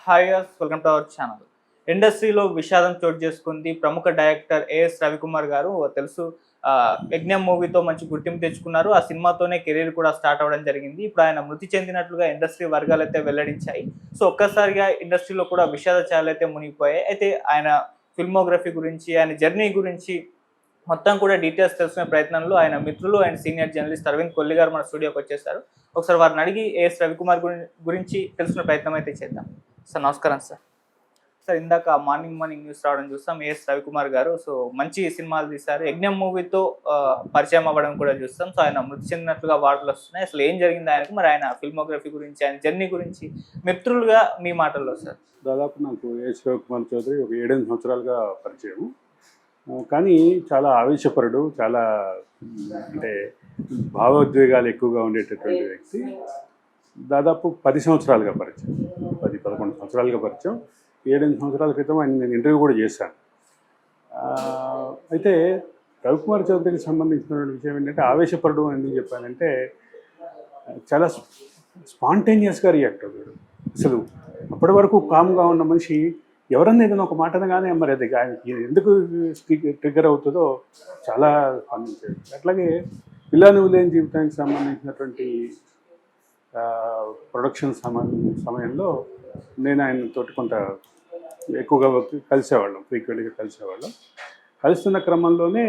Hi yes welcome to our channel. ఇండస్ట్రీలో విషాదం చోటు చేసుకుంది. ప్రముఖ డైరెక్టర్ ఏఎస్ రవికుమార్ గారు తెలుసు. 'యజ్ఞం' మూవీతో మంచి గుర్తింపు తెచ్చుకున్నారు. ఆ సినిమాతోనే కెరీర్ కూడా స్టార్ట్ అవ్వడం జరిగింది. ఇప్పుడు ఆయన మృతి చెందినట్లుగా ఇండస్ట్రీ వర్గాలైతే వెల్లడించాయి. సో ఒక్కసారిగా ఇండస్ట్రీలో కూడా విషాద ఛాయలైతే మునిగిపోయాయి. అయితే ఆయన ఫిల్మోగ్రఫీ గురించి, ఆయన జర్నీ గురించి మొత్తం కూడా డీటెయిల్స్ తెలుసుకునే ప్రయత్నంలో ఆయన మిత్రులు and senior journalist Aravind Kolli గారు మన స్టూడియోకి వచ్చేసారు. ఒకసారి వారిని అడిగి ఏఎస్ రవికుమార్ గురించి తెలుసుకునే ప్రయత్నం అయితే చేద్దాం. సార్ నమస్కారం సార్. సార్ ఇందాక మార్నింగ్ న్యూస్ రావడం చూస్తాం. ఏఎస్ రవికుమార్ గారు సో మంచి సినిమాలు తీశారు. 'యజ్ఞం' మూవీతో పరిచయం అవ్వడం కూడా చూస్తాం. సో ఆయన మృతి చెందినట్లుగా వార్తలు వస్తున్నాయి. అసలు ఏం జరిగింది ఆయనకు, మరి ఆయన ఫిల్మోగ్రఫీ గురించి, ఆయన జర్నీ గురించి మిత్రులుగా మీ మాటల్లో సార్. దాదాపు నాకు ఏఎస్ రవికుమార్ చౌదరి ఒక 7-8 సంవత్సరాలుగా పరిచయం. కానీ చాలా ఆవేశపరుడు, చాలా అంటే భావోద్వేగాలు ఎక్కువగా ఉండేటటువంటి వ్యక్తి. దాదాపు 10 సంవత్సరాలుగా పరిచయం, 10-11 సంవత్సరాలుగా పరిచయం. 7-8 సంవత్సరాల క్రితం ఆయన నేను ఇంటర్వ్యూ కూడా చేశాను. అయితే రవికుమార్ చౌదరికి సంబంధించినటువంటి విషయం ఏంటంటే, ఆవేశపరుడు అని ఎందుకు చెప్పానంటే, చాలా స్పాంటేనియస్గా రియాక్ట్ అవుతాడు. అసలు అప్పటి వరకు కామ్గా ఉన్న మనిషి ఎవరన్నా ఏదైనా ఒక మాట అనగానే మరి అది ఆయనకి ఎందుకు ట్రిగ్గర్ అవుతుందో చాలా స్పందించాడు. అట్లాగే పిల్ల నువ్వు లేని జీవితానికి సంబంధించినటువంటి ప్రొడక్షన్ సమయంలో నేను ఆయనతోటి కొంత ఎక్కువగా కలిసేవాళ్ళం, ఫ్రీక్వెంట్గా కలిసేవాళ్ళం. కలుస్తున్న క్రమంలోనే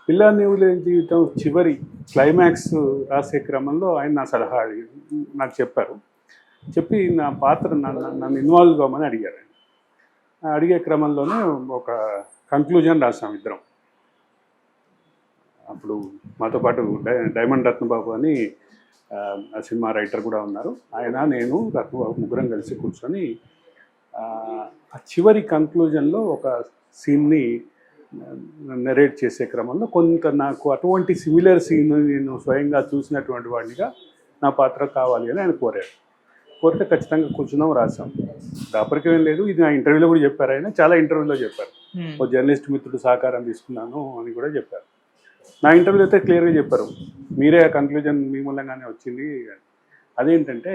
పిల్ల నువ్వు లేని జీవితం చివరి క్లైమాక్స్ రాసే క్రమంలో ఆయన నా సలహా నాకు చెప్పారు. చెప్పి నా పాత్ర నన్ను ఇన్వాల్వ్ కావమని అడిగారు. అడిగే క్రమంలోనే ఒక కంక్లూజన్ రాసాం ఇద్దరం. అప్పుడు మాతో పాటు డైమండ్ రత్నబాబు అని ఆ సినిమా రైటర్ కూడా ఉన్నారు. ఆయన, నేను, రత్నబాబు ముగ్గురం కలిసి కూర్చొని ఆ చివరి కంక్లూజన్లో ఒక సీన్ని నెరేట్ చేసే క్రమంలో కొంత నాకు అటువంటి సిమిలర్ సీన్ నేను స్వయంగా చూసినటువంటి వాడినిగా నా పాత్ర కావాలి అని ఆయన కోరారు. కోరితే ఖచ్చితంగా కూర్చున్నాం, రాసాం. దాపరికం ఏం లేదు. ఇది నా ఇంటర్వ్యూలో కూడా చెప్పారు. ఆయన చాలా ఇంటర్వ్యూలో చెప్పారు. ఓ జర్నలిస్ట్ మిత్రుడు సహకారం తీసుకున్నాను అని కూడా చెప్పారు. నా ఇంటర్వ్యూలో అయితే క్లియర్గా చెప్పారు, మీరే ఆ కంక్లూజన్ మీ మూలంగానే వచ్చింది. అదేంటంటే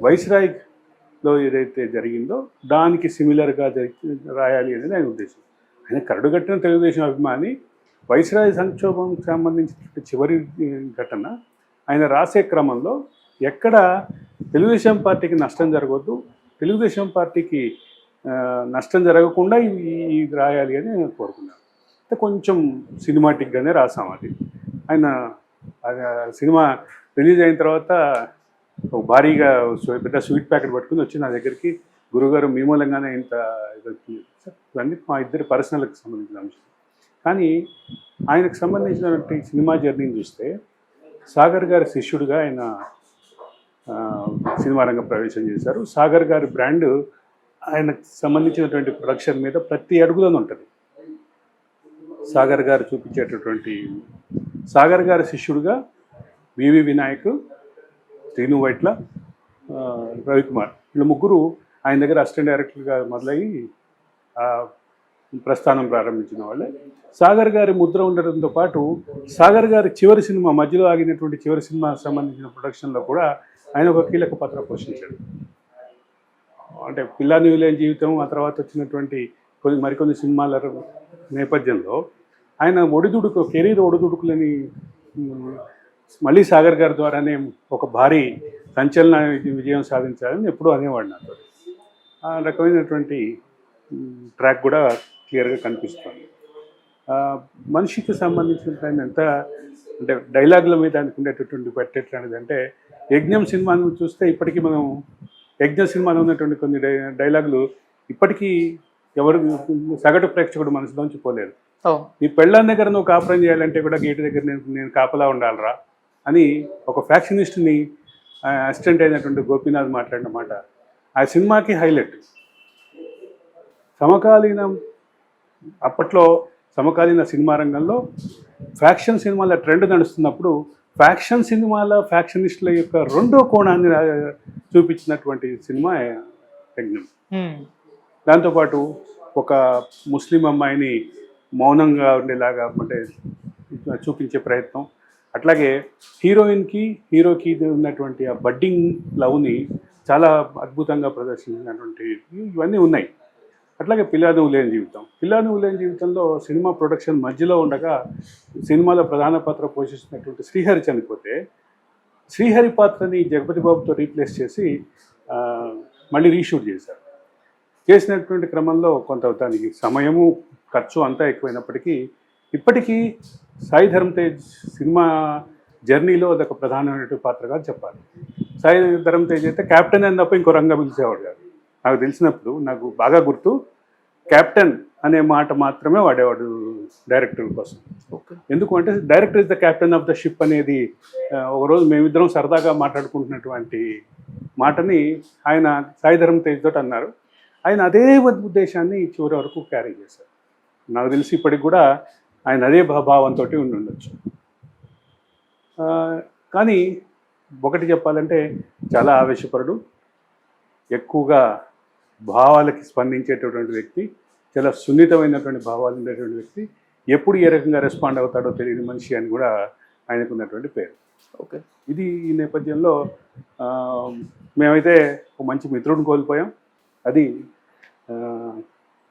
వైస్రాయ్లో ఏదైతే జరిగిందో దానికి సిమిలర్గా రాయాలి అనేది ఆయన ఉద్దేశం. ఆయన కరడుగట్టిన తెలుగుదేశం అభిమాని. వైస్రాయ్ సంక్షోభంకి సంబంధించిన చివరి ఘటన ఆయన రాసే క్రమంలో ఎక్కడ తెలుగుదేశం పార్టీకి నష్టం జరగవద్దు, తెలుగుదేశం పార్టీకి నష్టం జరగకుండా ఇది రాయాలి అని నేను కోరుకున్నాను. అంటే కొంచెం సినిమాటిక్గానే రాసాం అది. ఆయన సినిమా రిలీజ్ అయిన తర్వాత భారీగా పెద్ద స్వీట్ ప్యాకెట్ పట్టుకుని వచ్చి నా దగ్గరికి, గురుగారు మీ మూలంగానే ఇంత ఇది వచ్చింది. ఇవన్నీ మా ఇద్దరి పర్సనల్కి సంబంధించిన అంశం. కానీ ఆయనకు సంబంధించినటువంటి సినిమా జర్నీని చూస్తే, సాగర్ గారి శిష్యుడిగా ఆయన సినిమా రంగ ప్రవేశం చేశారు. సాగర్ గారి బ్రాండ్ ఆయనకు సంబంధించినటువంటి ప్రొడక్షన్ మీద ప్రతి అడుగులోనే ఉంటుంది. సాగర్ గారు చూపించేటటువంటి, సాగర్ గారి శిష్యుడిగా వివి వినాయక్, శ్రీను వైట్ల, రవికుమార్, వీళ్ళు ముగ్గురు ఆయన దగ్గర అసిస్టెంట్ డైరెక్టర్గా మొదలయ్యి ప్రస్థానం ప్రారంభించిన వాళ్ళే. సాగర్ గారి ముద్ర ఉండడంతో పాటు సాగర్ గారి చివరి సినిమా, మధ్యలో ఆగినటువంటి చివరి సినిమా సంబంధించిన ప్రొడక్షన్లో కూడా ఆయన ఒక కీలక పాత్ర పోషించాడు. అంటే పిల్ల నువ్వు లేని జీవితం, ఆ తర్వాత వచ్చినటువంటి మరికొన్ని సినిమాల నేపథ్యంలో ఆయన కెరీర్ ఒడిదుడుకులని మళ్ళీ సాగర్ గారి ద్వారానే ఒక భారీ సంచలన విజయం సాధించాలని ఎప్పుడూ అనేవాడు నాతో. ఆ రకమైనటువంటి ట్రాక్ కూడా క్లియర్గా కనిపిస్తుంది. మనిషికి సంబంధించిన ఎంత అంటే డైలాగుల మీద అనుకునేటటువంటి పెట్టేటువంటిది అంటే, 'యజ్ఞం' సినిమాను చూస్తే ఇప్పటికీ మనం 'యజ్ఞం' సినిమాలో ఉన్నటువంటి కొన్ని డైలాగులు ఇప్పటికీ ఎవరు సగటు ప్రేక్షకుడు మనసులోంచి పోలేరు. నీ పెళ్ళాం దగ్గర నువ్వు కాపురం చేయాలంటే కూడా గేటు దగ్గర నేను కాపలా ఉండాలరా అని ఒక ఫ్యాక్షనిస్ట్ని అసిస్టెంట్ అయినటువంటి గోపీనాథ్ మాట్లాడిన మాట ఆ సినిమాకి హైలైట్. అప్పట్లో సమకాలీన సినిమా రంగంలో ఫ్యాక్షన్ సినిమాల ట్రెండ్ నడుస్తున్నప్పుడు ఫ్యాక్షన్ సినిమాల ఫ్యాక్షనిస్టుల యొక్క రెండో కోణాన్ని చూపించినటువంటి సినిమా 'యజ్ఞం'. దాంతోపాటు ఒక ముస్లిం అమ్మాయిని మౌనంగా ఉండేలాగా అంటే చూపించే ప్రయత్నం, అట్లాగే హీరోకి ఉన్నటువంటి ఆ బడ్డింగ్ లవ్ని చాలా అద్భుతంగా ప్రదర్శించినటువంటి ఇవన్నీ ఉన్నాయి. అట్లాగే పిల్లా నువ్వు లేని జీవితం. పిల్లా నువ్వు లేని జీవితంలో సినిమా ప్రొడక్షన్ మధ్యలో ఉండగా సినిమాలో ప్రధాన పాత్ర పోషిస్తున్నటువంటి శ్రీహరి చనిపోతే శ్రీహరి పాత్రని జగపతి బాబుతో రీప్లేస్ చేసి మళ్ళీ రీషూట్ చేశారు. చేసినటువంటి క్రమంలో కొంత దానికి సమయము ఖర్చు అంతా ఎక్కువైనప్పటికీ ఇప్పటికీ సాయి ధరమ్ తేజ్ సినిమా జర్నీలో అదొక ప్రధానమైనటువంటి పాత్రగా చెప్పాలి. సాయి ధరమ్ తేజ్ అయితే కెప్టెన్ అని తప్ప ఇంకో రంగా పిలిచేవాడు కాదు. నాకు తెలిసినప్పుడు నాకు బాగా గుర్తు, కెప్టెన్ అనే మాట మాత్రమే వాడేవాడు డైరెక్టర్ కోసం. ఎందుకు అంటే director is the captain of the ship అనేది ఒకరోజు మేమిద్దరం సరదాగా మాట్లాడుకుంటున్నటువంటి మాటని ఆయన సాయి ధరమ్ తేజ్ తోటి అన్నారు. ఆయన అదే ఉద్దేశాన్ని చివరి వరకు క్యారీ చేశారు. నాకు తెలిసి ఇప్పటికి కూడా ఆయన అదే భావంతో ఉండి ఉండొచ్చు. కానీ ఒకటి చెప్పాలంటే చాలా ఆవేశపరుడు, ఎక్కువగా భావాలకి స్పందించేటటువంటి వ్యక్తి, చాలా సున్నితమైనటువంటి భావాలు ఉండేటువంటి వ్యక్తి, ఎప్పుడు ఏ రకంగా రెస్పాండ్ అవుతాడో తెలియని మనిషి అని కూడా ఆయనకు ఉన్నటువంటి పేరు. ఓకే, ఇది ఈ నేపథ్యంలో మేమైతే ఒక మంచి మిత్రుడిని కోల్పోయాం. అది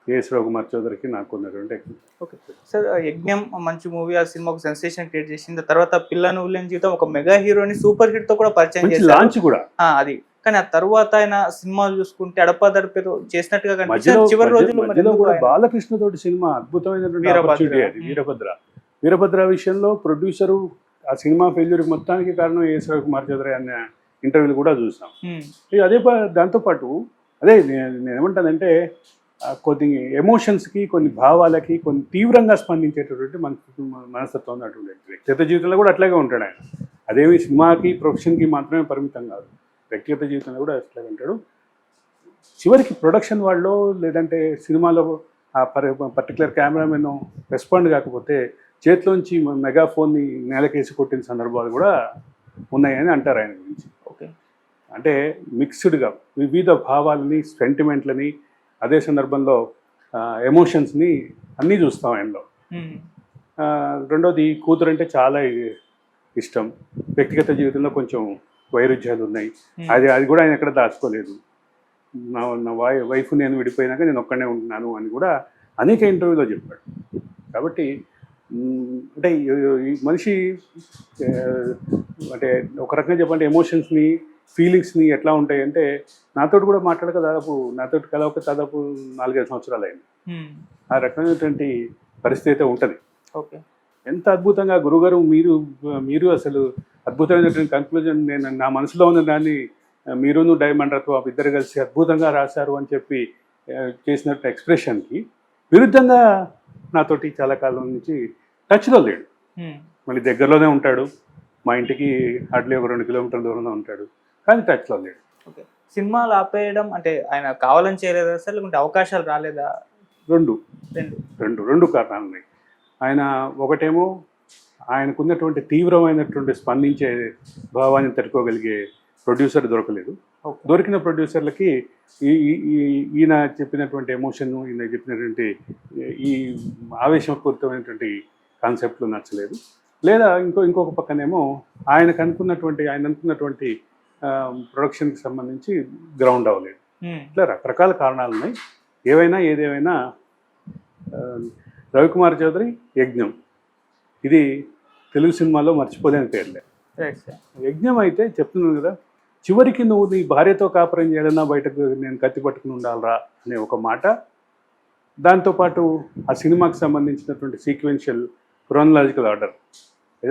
కేఎస్ రవికుమార్ చౌదరికి నాకు ఉన్నటువంటి. ఓకే సార్, యజ్ఞం మంచి మూవీ, ఆ సినిమా ఒక సెన్సేషన్ క్రియేట్ చేసింది. తర్వాత పిల్ల నువ్వు లేని జీవితం ఒక మెగా హీరోని సూపర్ హిట్ తో కూడా పరిచయం చేశారు, లాంచ్ కూడా అది. కానీ ఆ తర్వాత ఆయన సినిమాలు చూసుకుంటే అడపాదడపేరు చేసినట్టుగా చివరి రోజుల్లో కూడా బాలకృష్ణ తోటి సినిమా అద్భుతమైనటువంటి ఆపర్చునిటీ అది. వీరభద్ర విషయంలో ప్రొడ్యూసరు ఆ సినిమా ఫెయిల్యూర్కి మొత్తానికి కారణం కేఎస్ రవికుమార్ చౌదరి అనే ఇంటర్వ్యూలు కూడా చూసాం. అదే దాంతోపాటు అదే నేను ఏమంటానంటే కొన్ని ఎమోషన్స్కి, కొన్ని భావాలకి, కొన్ని తీవ్రంగా స్పందించేటటువంటి మనస్తత్వం ఉన్నటువంటి వ్యక్తిగత జీవితంలో కూడా అట్లాగే ఉంటాడు ఆయన. అదేమి సినిమాకి ప్రొఫెషన్కి మాత్రమే పరిమితం కాదు, వ్యక్తిగత జీవితంలో కూడా అట్లాగే ఉంటాడు. చివరికి ప్రొడక్షన్ వాళ్ళు లేదంటే సినిమాలో ఆ పర్టికులర్ కెమెరామెన్ రెస్పాండ్ కాకపోతే చేతిలోంచి మెగాఫోన్ని నేలకేసి కొట్టిన సందర్భాలు కూడా ఉన్నాయని అంటారు ఆయన గురించి. ఓకే, అంటే మిక్స్డ్గా వివిధ భావాలని, సెంటిమెంట్లని, అదే సందర్భంలో ఎమోషన్స్ని అన్నీ చూస్తాం ఆయనలో. రెండోది కూతురు అంటే చాలా ఇష్టం, వ్యక్తిగత జీవితంలో కొంచెం వైరుధ్యాలు ఉన్నాయి. అది కూడా ఆయన ఎక్కడ దాచుకోలేదు. నా వైఫ్ నేను విడిపోయినాక నేను ఒక్కడే ఉంటున్నాను అని కూడా అనేక ఇంటర్వ్యూలో చెప్పాడు. కాబట్టి అంటే ఈ మనిషి అంటే ఒక రకంగా చెప్పండి ఎమోషన్స్ని, ఫీలింగ్స్ని ఎట్లా ఉంటాయి అంటే నాతోటి కూడా మాట్లాడక నాతోటి కలవక దాదాపు 4-5 సంవత్సరాలు అయింది. ఆ రకమైనటువంటి పరిస్థితి అయితే ఉంటుంది. ఓకే, ఎంత అద్భుతంగా గురుగారు మీరు అసలు అద్భుతమైనటువంటి కన్క్లూజన్, నేను నా మనసులో ఉన్న దాన్ని మీరును డైమండ్ రత్వ ఇద్దరు కలిసి అద్భుతంగా రాశారు అని చెప్పి చేసినట్టు ఎక్స్ప్రెషన్కి విరుద్ధంగా నాతోటి చాలా కాలం నుంచి టచ్లో లేడు. మళ్ళీ దగ్గరలోనే ఉంటాడు, మా ఇంటికి హార్డ్లీ ఒక 2 కిలోమీటర్ల దూరంలో ఉంటాడు, కానీ టచ్లో లేడు. ఓకే, సినిమాలు ఆపేయడం అంటే ఆయన కావాలని చేయలేదా సార్, లేకుంటే అవకాశాలు రాలేదా? రెండు కారణాలు ఉన్నాయి. ఆయన ఒకటేమో ఆయనకున్నటువంటి తీవ్రమైనటువంటి స్పందించే భావాన్ని తట్టుకోగలిగే ప్రొడ్యూసర్ దొరకలేదు. దొరికిన ప్రొడ్యూసర్లకి ఈయన చెప్పినటువంటి ఎమోషన్, ఈయన చెప్పినటువంటి ఈ ఆవేశపూరితమైనటువంటి కాన్సెప్ట్లు నచ్చలేదు. లేదా ఇంకొక పక్కనేమో ఆయన అనుకున్నటువంటి ప్రొడక్షన్కి సంబంధించి గ్రౌండ్ అవ్వలేదు. ఇట్లా రకరకాల కారణాలు ఉన్నాయి. ఏదేమైనా రవికుమార్ చౌదరి యజ్ఞం ఇది తెలుగు సినిమాలో మర్చిపోలేని పేర్లే. యజ్ఞం అయితే చెప్తున్నాను కదా, చివరికి నువ్వు నీ భార్యతో కాపురం చేయాలన్నా బయటకు నేను కత్తి పట్టుకుని ఉండాలరా అనే ఒక మాట, దాంతోపాటు ఆ సినిమాకి సంబంధించినటువంటి సీక్వెన్షియల్ క్రోనలాజికల్ ఆర్డర్